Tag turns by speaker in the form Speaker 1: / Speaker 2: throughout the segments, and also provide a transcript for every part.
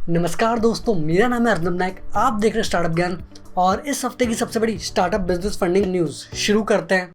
Speaker 1: नमस्कार दोस्तों, मेरा नाम है अर्नब नायक। आप देख रहे हैं स्टार्टअप ज्ञान और इस हफ्ते की सबसे बड़ी स्टार्टअप बिजनेस फंडिंग न्यूज़ शुरू करते हैं।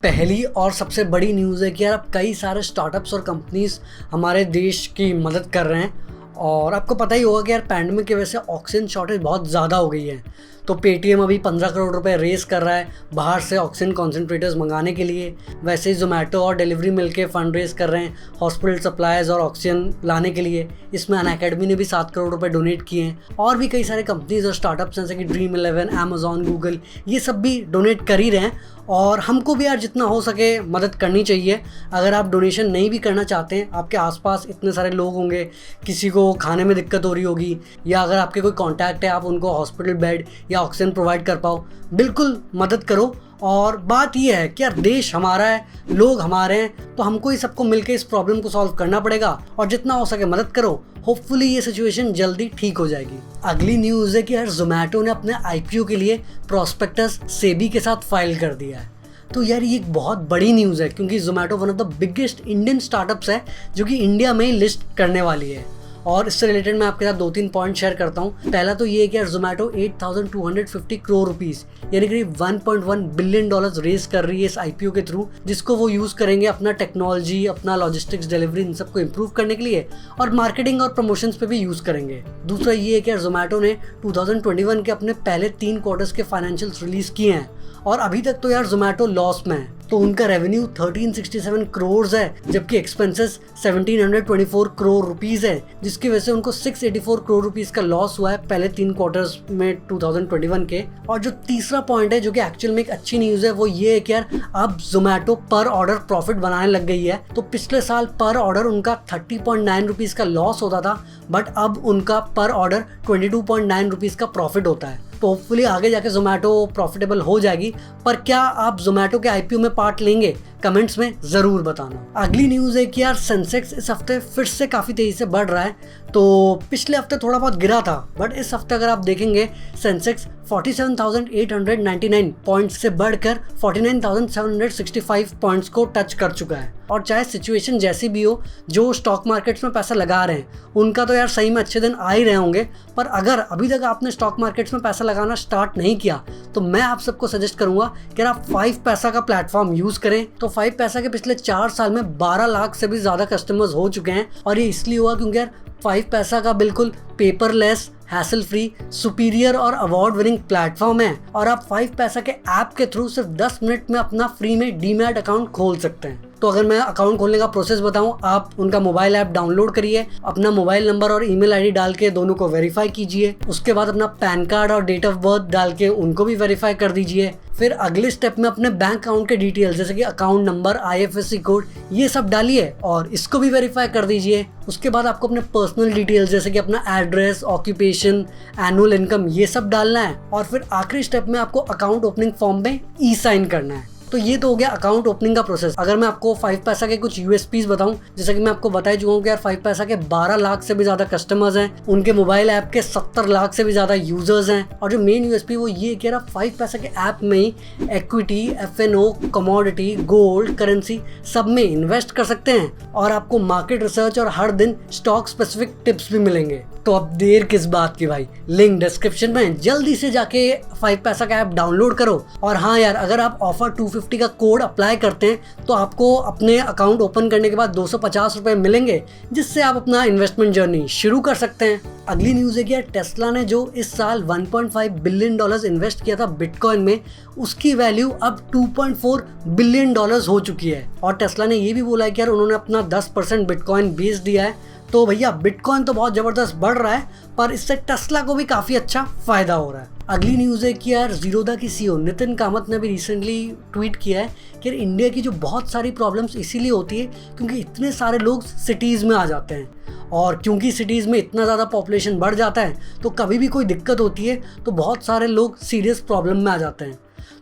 Speaker 1: पहली और सबसे बड़ी न्यूज़ है कि यार अब कई सारे स्टार्टअप्स और कंपनीज हमारे देश की मदद कर रहे हैं। और आपको पता ही होगा कि यार पैंडेमिक की वजह से ऑक्सीजन शॉर्टेज बहुत ज़्यादा हो गई है। तो पेटीएम अभी 15 करोड़ रुपए रेस कर रहा है बाहर से ऑक्सीजन कॉन्सेंट्रेटर्स मंगाने के लिए। वैसे ही जोमेटो और डिलीवरी मिलके फंड रेस कर रहे हैं हॉस्पिटल सप्लाईज और ऑक्सीजन लाने के लिए। इसमें अनअकैडमी ने भी 7 करोड़ रुपए डोनेट किए हैं और भी कई सारे कंपनीज और स्टार्टअप्स जैसे कि Dream11, अमेजॉन, गूगल, ये सब भी डोनेट कर ही रहे हैं। और हमको भी यार जितना हो सके मदद करनी चाहिए। अगर आप डोनेशन नहीं भी करना चाहते हैं, आपके आसपास इतने सारे लोग होंगे, किसी को खाने में दिक्कत हो रही होगी, या अगर आपके कोई कॉन्टैक्ट है आप उनको हॉस्पिटल बेड या ऑक्सीजन प्रोवाइड कर पाओ, बिल्कुल मदद करो। और बात यह है कि यार देश हमारा है, लोग हमारे हैं, तो हमको ही सबको मिलकर इस प्रॉब्लम को सॉल्व करना पड़ेगा और जितना हो सके मदद करो। होपफुली ये सिचुएशन जल्दी ठीक हो जाएगी। अगली न्यूज़ है कि यार जोमेटो ने अपने आईपीओ के लिए प्रॉस्पेक्टस सेबी के साथ फाइल कर दिया है। तो यार ये एक बहुत बड़ी न्यूज़ है क्योंकि Zomato one of the biggest Indian startups है जो कि इंडिया में ही लिस्ट करने वाली है। और इससे रिलेटेड मैं आपके साथ 2-3 पॉइंट शेयर करता हूँ। पहला तो ये है कि यार जोमेटो 8,250 करोड़ रुपीस यानी करीब $1.1 बिलियन रेस कर रही है इस आईपीओ के थ्रू, जिसको वो यूज़ करेंगे अपना टेक्नोलॉजी, अपना लॉजिस्टिक्स, डिलीवरी, इन सबको इम्प्रूव करने के लिए और मार्केटिंग और प्रमोशंस पे भी यूज़ करेंगे। दूसरा ये है कि यार जोमेटो ने 2021 के अपने पहले 3 क्वार्टर्स के फाइनेंशियल्स रिलीज किए हैं और अभी तक तो यार जोमेटो लॉस में है। तो उनका रेवेन्यू 1367 करोड़ है जबकि एक्सपेंसेस 1724 करोड़ रुपीस है, जिसकी वजह से उनको 684 करोड़ रुपीस का लॉस हुआ है पहले 3 क्वार्टर्स में 2021 के। और जो तीसरा पॉइंट है जो कि एक्चुअल में एक अच्छी न्यूज़ है वो ये है कि यार अब जोमेटो पर ऑर्डर प्रॉफिट बनाने लग गई है। तो पिछले साल पर ऑर्डर उनका 30.9 रुपीस का लॉस होता था, बट अब उनका पर ऑर्डर 22.9 रुपीस का प्रॉफिट होता है। तो होपफुली आगे जाके जोमेटो प्रॉफिटेबल हो जाएगी। पर क्या आप जोमेटो के आईपीओ में पार्ट लेंगे? कमेंट्स में जरूर बताना। अगली न्यूज़ है कि यार सेंसेक्स इस हफ्ते फिर से काफ़ी तेज़ी से बढ़ रहा है। तो पिछले हफ्ते थोड़ा बहुत गिरा था, बट इस हफ्ते अगर आप देखेंगे सेंसेक्स 47,899 पॉइंट्स से बढ़कर 49,765 पॉइंट्स को टच कर चुका है। और चाहे सिचुएशन जैसी भी हो, जो स्टॉक मार्केट्स में पैसा लगा रहे हैं उनका तो यार सही में अच्छे दिन आ ही रहे होंगे। पर अगर अभी तक आपने स्टॉक मार्केट्स में पैसा लगाना स्टार्ट नहीं किया तो मैं आप सबको सजेस्ट करूंगा कि आप 5 पैसा का प्लेटफॉर्म यूज़ करें। तो 5 पैसा के पिछले 4 साल में 12 लाख से भी ज़्यादा कस्टमर्स हो चुके हैं और ये इसलिए हुआ क्योंकि यार 5 पैसा का बिल्कुल पेपरलेस, हैसल फ्री, सुपीरियर और अवार्ड विनिंग प्लेटफॉर्म है। और आप 5 पैसा के ऐप के थ्रू सिर्फ 10 मिनट में अपना फ्री में डीमैट अकाउंट खोल सकते हैं। तो अगर मैं अकाउंट खोलने का प्रोसेस बताऊं, आप उनका मोबाइल ऐप डाउनलोड करिए, अपना मोबाइल नंबर और ईमेल आईडी डाल के दोनों को वेरीफाई कीजिए। उसके बाद अपना पैन कार्ड और डेट ऑफ बर्थ डाल के उनको भी वेरीफाई कर दीजिए। फिर अगले स्टेप में अपने बैंक अकाउंट के डिटेल्स जैसे कि अकाउंट नंबर, IFSC कोड, ये सब डालिए और इसको भी वेरीफाई कर दीजिए। उसके बाद आपको अपने पर्सनल डिटेल्स जैसे कि अपना एड्रेस, ऑक्यूपेशन, एनुअल इनकम, ये सब डालना है। और फिर आखिरी स्टेप में आपको अकाउंट ओपनिंग फॉर्म में ई-साइन करना है। तो ये तो हो गया अकाउंट ओपनिंग का प्रोसेस। अगर मैं आपको 5 पैसा के कुछ USPs बताऊं, जैसे कि मैं आपको बता चुका हूं कि यार 5 पैसा के 12 लाख से भी ज़्यादा कस्टमर्स हैं, उनके मोबाइल ऐप के 70 लाख से भी ज़्यादा यूजर्स हैं। और जो मेन USP वो ये कि यार 5 पैसा के ऐप में ही equity, FNO, commodity, gold, currency सब में इन्वेस्ट कर सकते हैं और आपको मार्केट रिसर्च और हर दिन स्टॉक स्पेसिफिक टिप्स भी मिलेंगे। तो अब देर किस बात की भाई, लिंक डिस्क्रिप्शन में, जल्दी से जाके 5 पैसा का ऐप डाउनलोड करो। और हाँ यार, अगर आप ऑफर 250 का कोड अप्लाई करते हैं तो आपको अपने अकाउंट ओपन करने के बाद 250 रुपए मिलेंगे, जिससे आप अपना इन्वेस्टमेंट जर्नी शुरू कर सकते हैं। अगली न्यूज़ है कि यार टेस्ला ने जो इस साल $1.5 बिलियन इन्वेस्ट किया था बिटकॉइन में, उसकी वैल्यू अब $2.4 बिलियन हो चुकी है। और टेस्ला ने ये भी बोला है कि यार उन्होंने अपना 10% बिटकॉइन बेच दिया है। तो भैया बिटकॉइन तो बहुत ज़बरदस्त बढ़ रहा है, पर इससे टेस्ला को भी काफ़ी अच्छा फ़ायदा हो रहा है। अगली न्यूज़ है कि यार ज़ीरोधा की CEO नितिन कामत ने भी रिसेंटली ट्वीट किया है कि यार इंडिया की जो बहुत सारी प्रॉब्लम्स इसीलिए होती है क्योंकि इतने सारे लोग सिटीज़ में आ जाते हैं। और क्योंकि सिटीज़ में इतना ज़्यादा पॉपुलेशन बढ़ जाता है तो कभी भी कोई दिक्कत होती है तो बहुत सारे लोग सीरियस प्रॉब्लम में आ जाते हैं।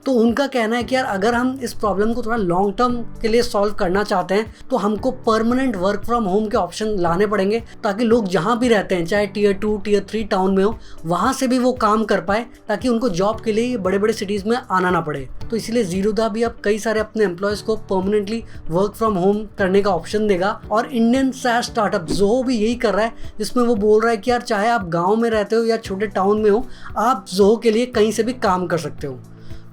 Speaker 1: तो उनका कहना है कि यार अगर हम इस प्रॉब्लम को थोड़ा लॉन्ग टर्म के लिए सॉल्व करना चाहते हैं तो हमको परमानेंट वर्क फ्रॉम होम के ऑप्शन लाने पड़ेंगे, ताकि लोग जहाँ भी रहते हैं, चाहे टियर 2 टियर 3 टाउन में हो, वहाँ से भी वो काम कर पाए, ताकि उनको जॉब के लिए बड़े बड़े सिटीज़ में आना ना पड़े। तो इसलिए ज़ीरोधा भी अब कई सारे अपने एम्प्लॉयज़ को परमानेंटली वर्क फ्रॉम होम करने का ऑप्शन देगा। और इंडियन SaaS स्टार्टअप ज़ोहो भी यही कर रहा है, जिसमें वो बोल रहा है कि यार चाहे आप गाँव में रहते हो या छोटे टाउन में हो, आप ज़ोहो के लिए कहीं से भी काम कर सकते हो।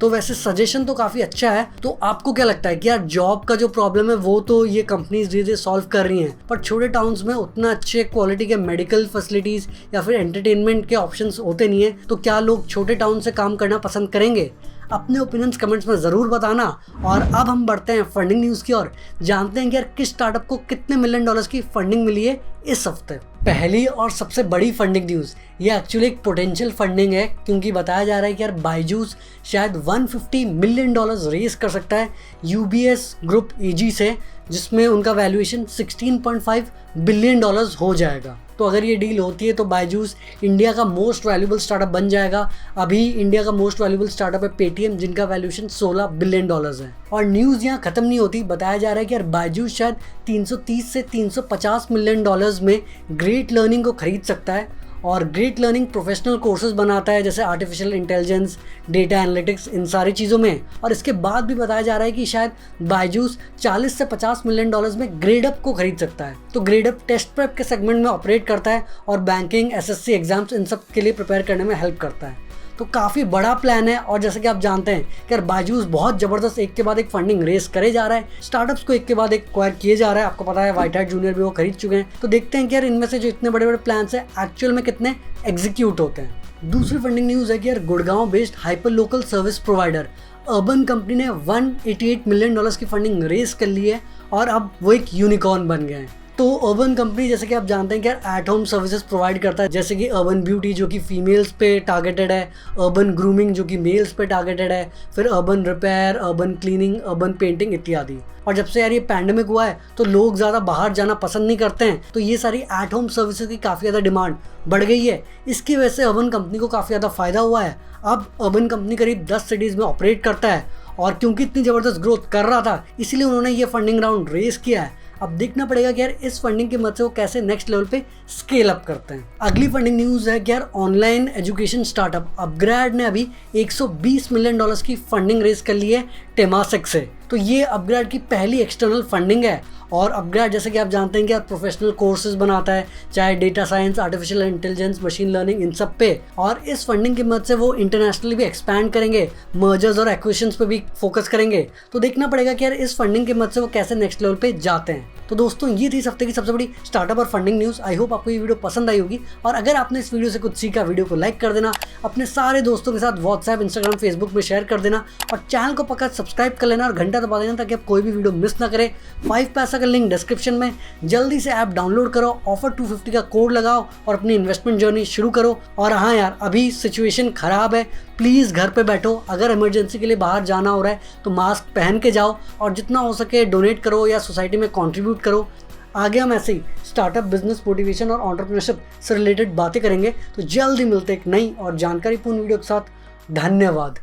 Speaker 1: तो वैसे सजेशन तो काफ़ी अच्छा है। तो आपको क्या लगता है कि यार जॉब का जो प्रॉब्लम है वो तो ये कंपनीज धीरे धीरे सॉल्व कर रही हैं, पर छोटे टाउन्स में उतना अच्छे क्वालिटी के मेडिकल फैसिलिटीज़ या फिर एंटरटेनमेंट के ऑप्शंस होते नहीं है, तो क्या लोग छोटे टाउन से काम करना पसंद करेंगे? अपने ओपिनियंस कमेंट्स में ज़रूर बताना। और अब हम बढ़ते हैं फंडिंग न्यूज़ की ओर, जानते हैं कि यार किस स्टार्टअप को कितने $1 मिलियन की फंडिंग मिली है इस हफ्ते। पहली और सबसे बड़ी फंडिंग न्यूज़ ये एक्चुअली एक पोटेंशियल फंडिंग है, क्योंकि बताया जा रहा है कि यार बायजूस शायद $150 मिलियन रेज कर सकता है UBS ग्रुप AG से, जिसमें उनका वैल्यूएशन $16.5 बिलियन हो जाएगा। तो अगर ये डील होती है तो बायजूस इंडिया का मोस्ट वैल्यूएबल स्टार्टअप बन जाएगा। अभी इंडिया का मोस्ट वैल्यूएबल स्टार्टअप है पेटीएम, जिनका वैल्यूएशन $16 बिलियन है। और न्यूज़ यहाँ खत्म नहीं होती, बताया जा रहा है कि यार बायजूस शायद 330 से 350 मिलियन डॉलर्स में ग्रेट लर्निंग को खरीद सकता है। और ग्रेट लर्निंग प्रोफेशनल कोर्सेज बनाता है, जैसे आर्टिफिशियल इंटेलिजेंस, डेटा एनालिटिक्स, इन सारी चीज़ों में। और इसके बाद भी बताया जा रहा है कि शायद बायजूस 40 से 50 मिलियन डॉलर्स में ग्रेडअप को खरीद सकता है। तो ग्रेडअप टेस्ट प्रेप के सेगमेंट में ऑपरेट करता है और बैंकिंग, SSC एग्जाम्स, इन सब के लिए प्रिपेयर करने में हेल्प करता है। तो काफ़ी बड़ा प्लान है। और जैसे कि आप जानते हैं कि यार बायजूस बहुत ज़बरदस्त एक के बाद एक फंडिंग रेस करे जा रहा है, स्टार्टअप्स को एक के बाद एक एक्वायर किए जा रहा है। आपको पता है व्हाइट हैट जूनियर भी वो खरीद चुके हैं। तो देखते हैं कि यार इनमें से जो इतने बड़े बड़े प्लान्स हैं एक्चुअल में कितने एग्जीक्यूट होते हैं। दूसरी फंडिंग न्यूज़ है कि यार Gurgaon based hyper local service provider urban company ने $188 मिलियन की फंडिंग रेस कर ली है और अब वो एक यूनिकॉर्न बन गए हैं। तो अर्बन कंपनी जैसे कि आप जानते हैं कि यार एट होम सर्विसेज प्रोवाइड करता है, जैसे कि अर्बन ब्यूटी जो कि फीमेल्स पे टारगेटेड है, अर्बन ग्रूमिंग जो कि मेल्स पे टारगेटेड है, फिर urban repair, urban cleaning, urban painting इत्यादि। और जब से यार ये पैंडेमिक हुआ है तो लोग ज़्यादा बाहर जाना पसंद नहीं करते हैं, तो ये सारी एट होम सर्विसेज की काफ़ी ज़्यादा डिमांड बढ़ गई है। इसकी वजह से अर्बन कंपनी को काफ़ी ज़्यादा फ़ायदा हुआ है। अब अर्बन कंपनी करीब 10 सिटीज़ में ऑपरेट करता है और क्योंकि इतनी ज़बरदस्त ग्रोथ कर रहा था इसलिए उन्होंने ये फंडिंग राउंड रेस किया है। अब देखना पड़ेगा कि यार इस फंडिंग की मदद से वो कैसे नेक्स्ट लेवल पे स्केल अप करते हैं। अगली फंडिंग न्यूज़ है कि यार ऑनलाइन एजुकेशन स्टार्टअप अपग्रेड ने अभी $120 मिलियन की फंडिंग रेस कर ली है टेमासेक से। तो ये अपग्रेड की पहली एक्सटर्नल फंडिंग है। और अपग्रेड जैसे कि आप जानते हैं कि यार प्रोफेशनल कोर्सेज बनाता है, चाहे data science, artificial intelligence, machine learning, इन सब पे। और इस फंडिंग की मदद से वो इंटरनेशनली भी एक्सपैंड करेंगे, मर्जर्स और एक्विजिशंस पे भी फोकस करेंगे। तो देखना पड़ेगा कि यार इस फंडिंग की मदद से वो कैसे नेक्स्ट लेवल पे जाते हैं। तो दोस्तों ये थी इस हफ्ते की सबसे बड़ी स्टार्टअप और फंडिंग न्यूज़। आई होप आपको ये वीडियो पसंद आई होगी, और अगर आपने इस वीडियो से कुछ सीखा, वीडियो को लाइक कर देना, अपने सारे दोस्तों के साथ व्हाट्सएप, इंस्टाग्राम, फेसबुक में शेयर कर देना, और चैनल को पक्का सब्सक्राइब कर लेना और घंटा दबा देना ताकि आप कोई भी वीडियो मिस ना करें। 5 पैसा का लिंक डिस्क्रिप्शन में, जल्दी से ऐप डाउनलोड करो, ऑफर 250 का कोड लगाओ और अपनी इन्वेस्टमेंट जर्नी शुरू करो। और हाँ यार, अभी सिचुएशन खराब है, प्लीज़ घर पे बैठो। अगर इमरजेंसी के लिए बाहर जाना हो रहा है तो मास्क पहन के जाओ, और जितना हो सके डोनेट करो या सोसाइटी में कंट्रीब्यूट करो। आगे हम ऐसे ही स्टार्टअप, बिजनेस, मोटिवेशन और एंटरप्रेन्योरशिप से रिलेटेड बातें करेंगे। तो जल्दी मिलते एक नई और जानकारीपूर्ण वीडियो के साथ। धन्यवाद।